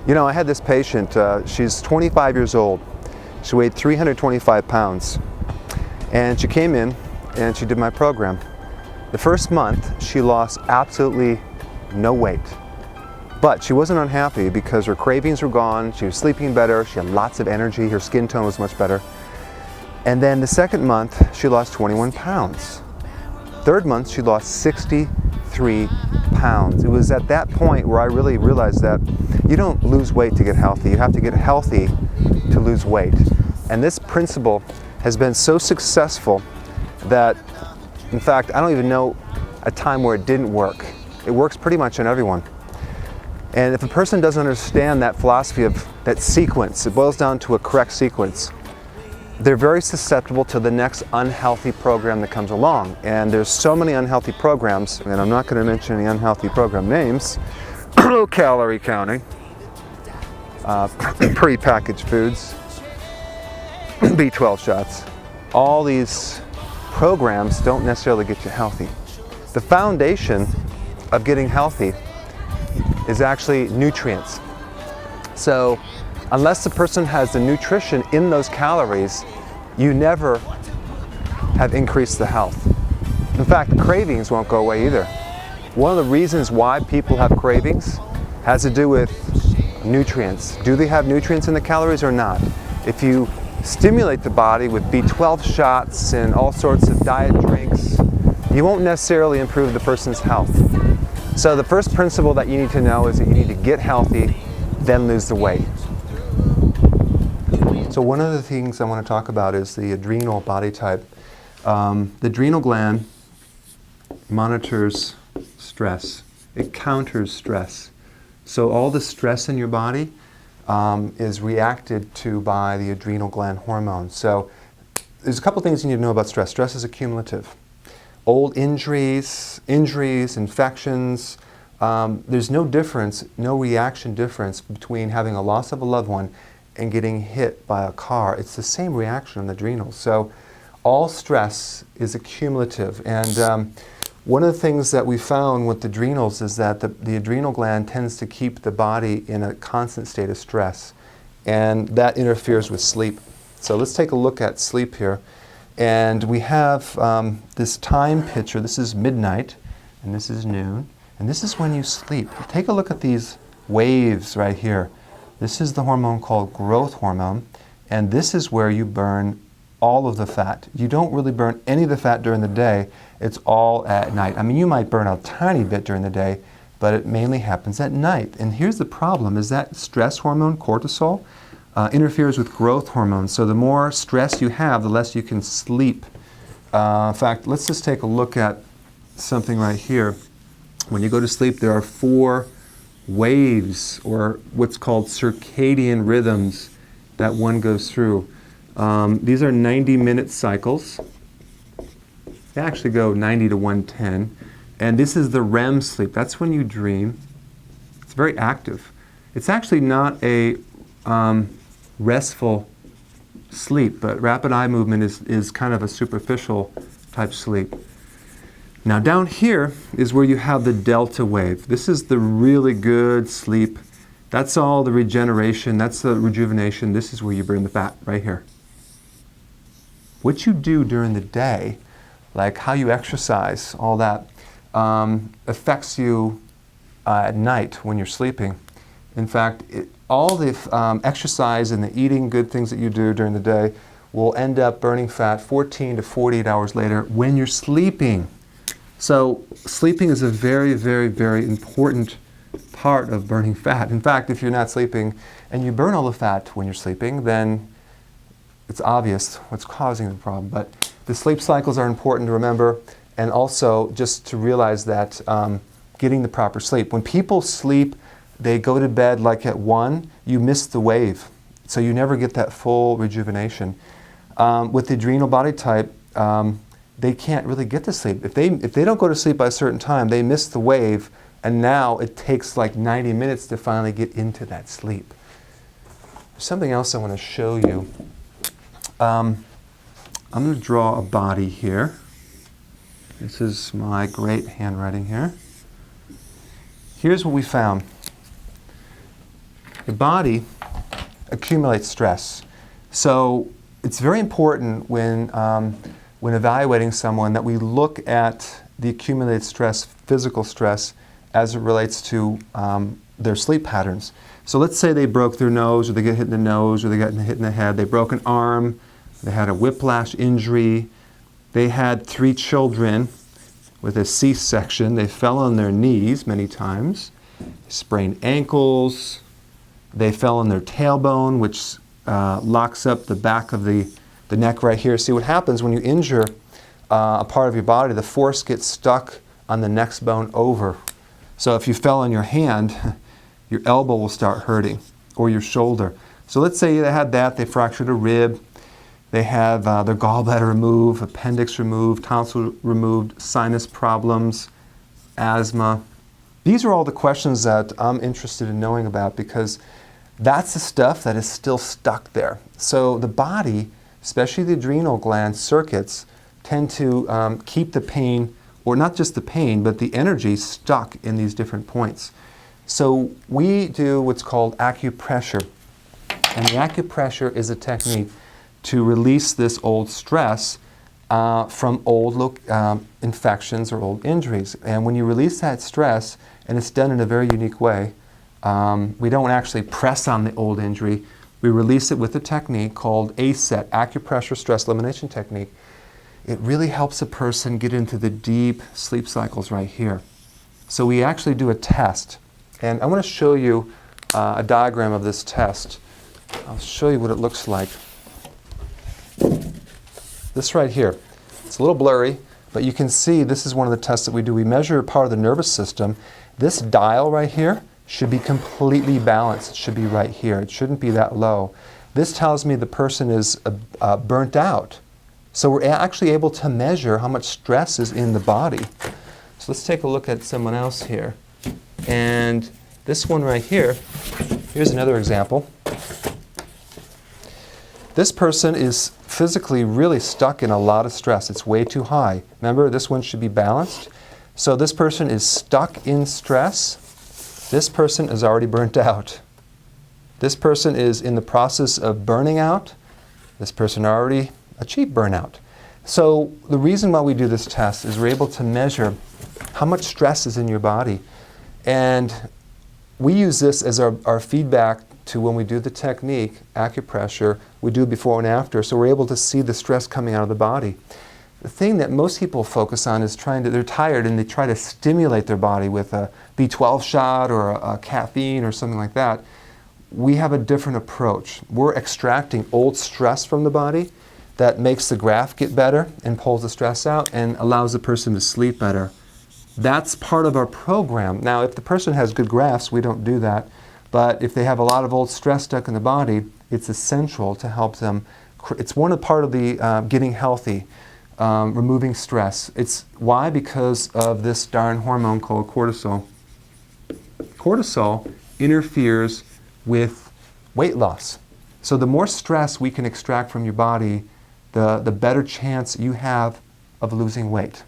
You know, I had this patient, she's 25 years old. She weighed 325 pounds. And she came in and she did my program. The first month, she lost absolutely no weight. But she wasn't unhappy because her cravings were gone, she was sleeping better, she had lots of energy, her skin tone was much better. And then the second month, she lost 21 pounds. Third month, she lost 63 pounds. It was at that point where I really realized that you don't lose weight to get healthy. You have to get healthy to lose weight. And this principle has been so successful that, in fact, I don't even know a time where it didn't work. It works pretty much on everyone. And if a person doesn't understand that philosophy of that sequence, it boils down to a correct sequence, they're very susceptible to the next unhealthy program that comes along. And there's so many unhealthy programs, and I'm not going to mention any unhealthy program names, low calorie counting, pre-packaged foods, B12 shots. All these programs don't necessarily get you healthy. The foundation of getting healthy is actually nutrients. So unless the person has the nutrition in those calories, you never have increased the health. In fact, the cravings won't go away either. One of the reasons why people have cravings has to do with nutrients. Do they have nutrients in the calories or not? If you stimulate the body with B12 shots and all sorts of diet drinks, you won't necessarily improve the person's health. So the first principle that you need to know is that you need to get healthy, then lose the weight. So one of the things I want to talk about is the adrenal body type. The adrenal gland monitors stress. It counters stress. So all the stress in your body is reacted to by the adrenal gland hormone. So there's a couple things you need to know about stress. Stress is accumulative. Old injuries, infections, there's no difference, no reaction difference between having a loss of a loved one and getting hit by a car. It's the same reaction on the adrenals. So all stress is accumulative. And one of the things that we found with the adrenals is that the adrenal gland tends to keep the body in a constant state of stress. And that interferes with sleep. So let's take a look at sleep here. And we have this time picture. This is midnight, and this is noon. And this is when you sleep. Take a look at these waves right here. This is the hormone called growth hormone, and this is where you burn all of the fat. You don't really burn any of the fat during the day. It's all at night. I mean, you might burn a tiny bit during the day, but it mainly happens at night. And here's the problem, is that stress hormone, cortisol, interferes with growth hormone. So the more stress you have, the less you can sleep. In fact, let's just take a look at something right here. When you go to sleep, there are 4 waves, or what's called circadian rhythms, that one goes through. These are 90-minute cycles. They actually go 90 to 110. And this is the REM sleep. That's when you dream. It's very active. It's actually not a restful sleep, but rapid eye movement is kind of a superficial type sleep. Now down here is where you have the delta wave. This is the really good sleep. That's all the regeneration, that's the rejuvenation. This is where you burn the fat, right here. What you do during the day, like how you exercise, all that, affects you at night when you're sleeping. In fact, all the exercise and the eating good things that you do during the day will end up burning fat 14 to 48 hours later when you're sleeping. So sleeping is a very, very, very important part of burning fat. In fact, if you're not sleeping and you burn all the fat when you're sleeping, then it's obvious what's causing the problem. But the sleep cycles are important to remember, and also just to realize that getting the proper sleep. When people sleep, they go to bed like at 1, you miss the wave. So you never get that full rejuvenation. With the adrenal body type, they can't really get to sleep. If they don't go to sleep by a certain time, they miss the wave, and now it takes like 90 minutes to finally get into that sleep. There's something else I want to show you. I'm going to draw a body here. This is my great handwriting here. Here's what we found. the body accumulates stress. So it's very important when evaluating someone that we look at the accumulated stress, physical stress, as it relates to their sleep patterns. So let's say they broke their nose, or they get hit in the nose, or they got hit in the head. They broke an arm, they had a whiplash injury, they had 3 children with a C-section, they fell on their knees many times, sprained ankles, they fell on their tailbone, which locks up the back of the neck right here. See what happens when you injure a part of your body, the force gets stuck on the next bone over. So if you fell on your hand, your elbow will start hurting, or your shoulder. So let's say they had that, they fractured a rib, they have their gallbladder removed, appendix removed, tonsil removed, sinus problems, asthma. These are all the questions that I'm interested in knowing about, because that's the stuff that is still stuck there. So the body, especially the adrenal gland circuits, tend to keep the pain, or not just the pain, but the energy stuck in these different points. So we do what's called acupressure. And the acupressure is a technique to release this old stress from old infections or old injuries. And when you release that stress, and it's done in a very unique way, we don't actually press on the old injury. We release it with a technique called ASET, acupressure stress elimination technique. It really helps a person get into the deep sleep cycles right here. So we actually do a test. And I want to show you a diagram of this test. I'll show you what it looks like. This right here. It's a little blurry, but you can see this is one of the tests that we do. We measure part of the nervous system. This dial right here should be completely balanced. It should be right here. It shouldn't be that low. This tells me the person is burnt out. So we're actually able to measure how much stress is in the body. So let's take a look at someone else here. And this one right here, here's another example. This person is physically really stuck in a lot of stress. It's way too high. Remember, this one should be balanced. So this person is stuck in stress. This person is already burnt out. This person is in the process of burning out. This person already achieved burnout. So the reason why we do this test is we're able to measure how much stress is in your body. And we use this as our feedback to when we do the technique, acupressure, we do before and after, so we're able to see the stress coming out of the body. The thing that most people focus on is they're tired and they try to stimulate their body with a B12 shot or a caffeine or something like that. We have a different approach. We're extracting old stress from the body that makes the graph get better and pulls the stress out and allows the person to sleep better. That's part of our program. Now, if the person has good graphs, we don't do that. But if they have a lot of old stress stuck in the body, it's essential to help them. It's part of the getting healthy, removing stress. It's why? Because of this darn hormone called cortisol. Cortisol interferes with weight loss. So the more stress we can extract from your body, the better chance you have of losing weight.